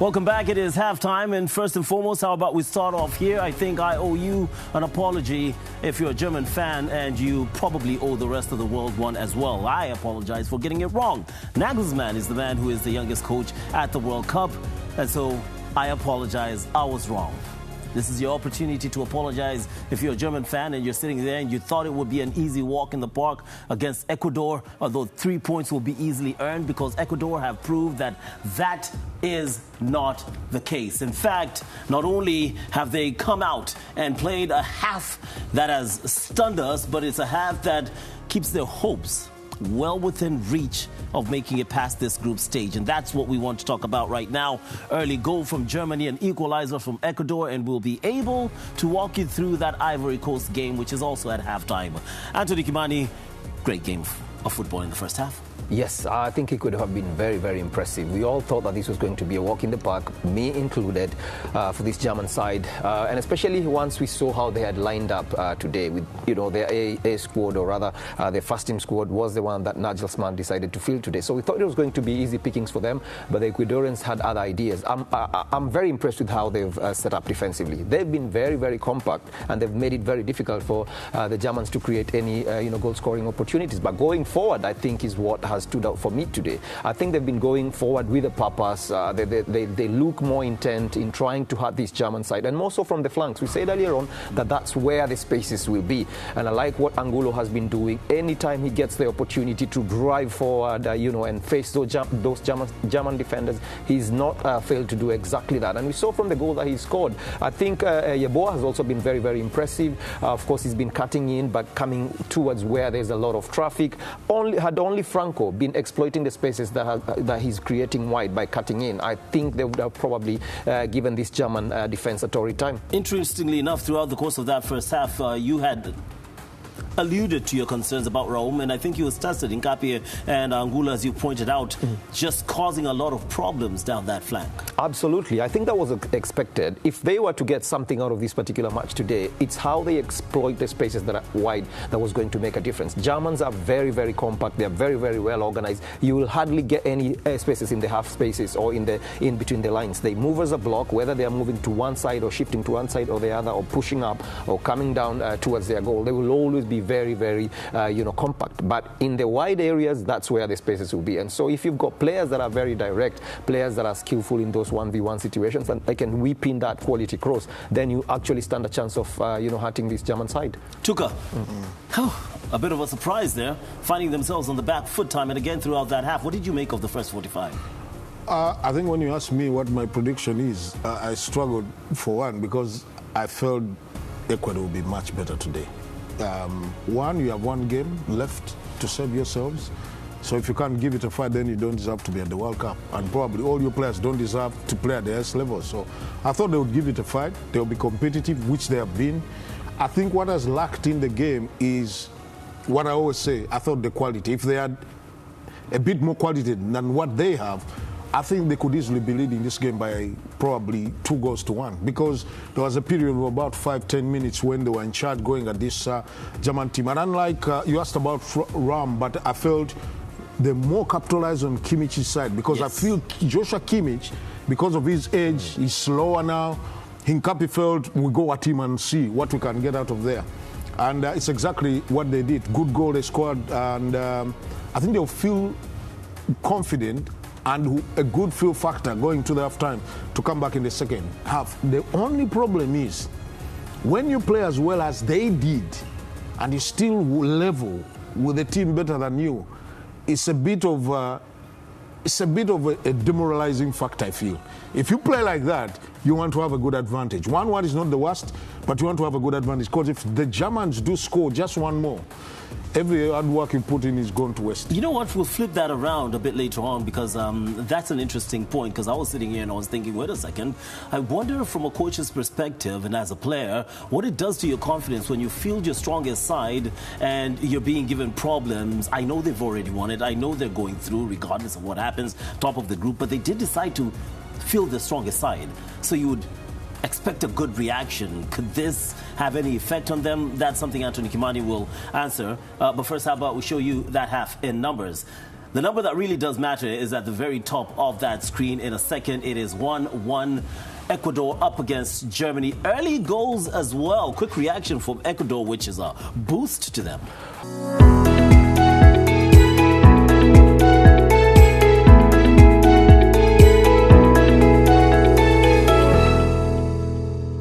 Welcome back. It is halftime, and first and foremost, how about we start off here? I think I owe you an apology if you're a German fan, and you probably owe the rest of the world one as well. I apologize for getting it wrong. Nagelsmann is the man who is the youngest coach at the World Cup, and so I apologize. I was wrong. This is your opportunity to apologize if you're a German fan and you're sitting there and you thought it would be an easy walk in the park against Ecuador, although 3 points will be easily earned, because Ecuador have proved that that is not the case. In fact, not only have they come out and played a half that has stunned us, but it's a half that keeps their hopes well within reach of making it past this group stage. And that's what we want to talk about right now. Early goal from Germany, an equalizer from Ecuador, and we'll be able to walk you through that Ivory Coast game, which is also at halftime. Anthony Kimani, great game of football in the first half. Yes, I think it could have been very, very impressive. We all thought that this was going to be a walk in the park, me included, for this German side. And especially once we saw how they had lined up today with, their A squad, or rather their first team squad was the one that Nagelsmann decided to field today. So we thought it was going to be easy pickings for them, but the Ecuadorians had other ideas. I'm very impressed with how they've set up defensively. They've been very, very compact, and they've made it very difficult for the Germans to create any, goal-scoring opportunities. But going forward, I think, is what has stood out for me today. I think they've been going forward with a purpose. They look more intent in trying to hurt this German side, and more so from the flanks. We said earlier on that that's where the spaces will be, and I like what Angulo has been doing. Anytime he gets the opportunity to drive forward, and face those German defenders, he's not failed to do exactly that. And we saw from the goal that he scored. I think Yeboah has also been very, very impressive. Of course, he's been cutting in, but coming towards where there's a lot of traffic. Only Franco been exploiting the spaces that he's creating wide by cutting in, I think they would have probably given this German defense a torrid time. Interestingly enough, throughout the course of that first half, you had alluded to your concerns about Rome, and I think he was tested in Capia and Angulo, as you pointed out, just causing a lot of problems down that flank. Absolutely. I think that was expected. If they were to get something out of this particular match today, it's how they exploit the spaces that are wide that was going to make a difference. Germans are very, very compact. They are very, very well organized. You will hardly get any spaces in the half spaces or in between the lines. They move as a block, whether they are moving to one side or shifting to one side or the other, or pushing up or coming down towards their goal. They will always be very, very, compact. But in the wide areas, that's where the spaces will be. And so if you've got players that are very direct, players that are skillful in those 1v1 situations, and they can whip in that quality cross, then you actually stand a chance of, hurting this German side. Tuka, a bit of a surprise there, finding themselves on the back foot time and again throughout that half. What did you make of the first 45? I think when you ask me what my prediction is, I struggled for one, because I felt Ecuador would be much better today. One, you have one game left to save yourselves. So if you can't give it a fight, then you don't deserve to be at the World Cup. And probably all your players don't deserve to play at the highest level. So I thought they would give it a fight. They'll be competitive, which they have been. I think what has lacked in the game is what I always say. I thought the quality. If they had a bit more quality than what they have, I think they could easily be leading this game by probably 2-1, because there was a period of about 5-10 minutes when they were in charge going at this German team. And unlike you asked about Ram, but I felt they more capitalized on Kimmich's side, because I feel Joshua Kimmich, because of his age, he's slower now. Hincapi felt we go at him and see what we can get out of there. And it's exactly what they did. Good goal they scored, and I think they'll feel confident and a good feel factor going to the half-time to come back in the second half. The only problem is when you play as well as they did and you still level with a team better than you, it's a bit of a demoralizing factor, I feel. If you play like that, you want to have a good advantage. 1-1 is not the worst, but you want to have a good advantage, because if the Germans do score just one more, every hard work you put in is going to waste. You know what? We'll flip that around a bit later on, because that's an interesting point, because I was sitting here and I was thinking, wait a second, I wonder from a coach's perspective and as a player, what it does to your confidence when you field your strongest side and you're being given problems. I know they've already won it. I know they're going through regardless of what happens, top of the group, but they did decide to field the strongest side. So you would expect a good reaction. Could this have any effect on them? That's something Anthony Kimani will answer. But first, how about we show you that half in numbers. The number that really does matter is at the very top of that screen. In a second, it is 1-1. Ecuador up against Germany. Early goals as well. Quick reaction from Ecuador, which is a boost to them.